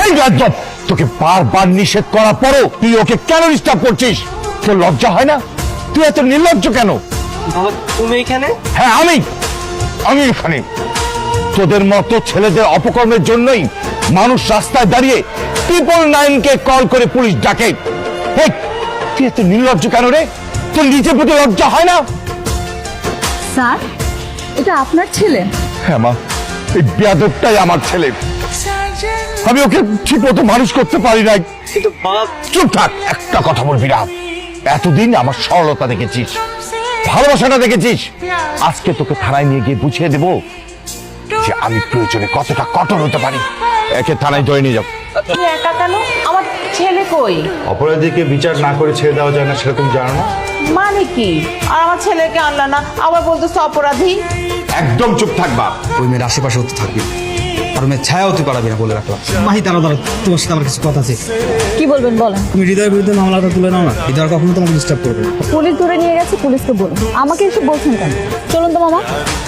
এই রাজ্জাব, তোকে বারবার নিষেধ করার পরও তুই ওকে কেন ডিস্টার্ব করছিস? তোর লজ্জা হয় না? তুই এত নির্লজ্জ কেন? বাবা তুমি এখানে? হ্যাঁ আমি এখানে। তোদের মতো ছেলেদের অপকর্মের জন্যই মানুষ রাস্তায় দাঁড়িয়ে 999-কে কল করে পুলিশ ডাকে। হেই, তুই এত নির্লজ্জ কেন রে? তোর নিজের প্রতি লজ্জা হয় না? স্যার, এটা আপনার ছেলে? হ্যাঁ মা, এই বেয়াদবটাই আমার ছেলে। আমি ওকে ঠিক মতো মানুষ করতে পারি নাই। কিন্তু বাবা। চুপ থাক, একটা কথা বলবি না। এতদিন আমার সরলতা দেখেছিস, ভালোবাসাটা দেখেছিস। আজকে তোকে থানায় নিয়ে গিয়ে বুঝিয়ে দেবো যে আমি প্রয়োজনে কতটা কঠোর হতে পারি। একে থানায় ধরে নিয়ে যাও। তুমি একা কেন? আমার ছেলে কই? অপরাধীকে বিচার না করে ছেড়ে দেওয়া যায় না, সেটা তুমি জানো না? মানে কি? আর আমার ছেলেকে আনলা না, আবার বলতেছো অপরাধী? একদম চুপ থাকবা। ওই মেয়ের আশেপাশে হতে থাকবি, আর মেয়ের ছায়াও তুই পারাবি না বলে রাখলাম। মাহি, দাঁড়া দাঁড়া, তোমার সাথে আমার কিছু কথা আছে। কি বলবেন বলেন। তুমি হৃদয়ের বিরুদ্ধে মামলাটা তুলে নাও না, হৃদয় কখনো তোমাকে ডিস্টার্ব করবে না। পুলিশ ধরে নিয়ে গেছে, পুলিশকে বলুন। আমাকে এসে বলছেন কেন? চলুন তো মামা।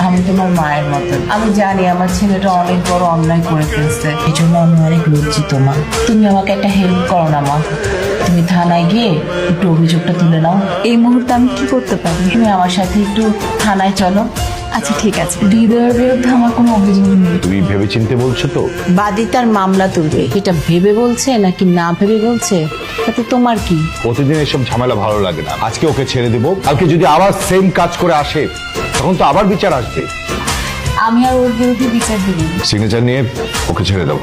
আমি তোমার মায়ের মতন, আমি জানি আমার ছেলেটা অনেক বড় অন্যায় করে ফেলছে, এই জন্য আমি অনেক লজ্জিত মা। তুমি আমাকে একটা হেল্প করো না মা, তুমি থানায় গিয়ে একটু অভিযোগটা তুলে নাও। এই মুহূর্তে আমি কি করতে পারি? তুমি আমার সাথে একটু থানায় চলো। আচ্ছা ঠিক আছে। হৃদয়ের বিরুদ্ধে আমার কোনো অভিযোগ নেই। তুমি ভেবে চিনতে বলছো তো? বাদী তার মামলা তুলবে, এটা ভেবে বলছে নাকি না ভেবে বলছে তাতে তোমার কি? প্রতিদিন এসব ঝামেলা ভালো লাগে না। আজকে ওকে ছেড়ে দেবো, কালকে যদি আবার সেম কাজ করে আসে তখন তো আবার বিচার আসবে। আমি আর ওর বিরুদ্ধে বিচার দেব না। সিগনেচার নিয়ে ওকে ছেড়ে দাও।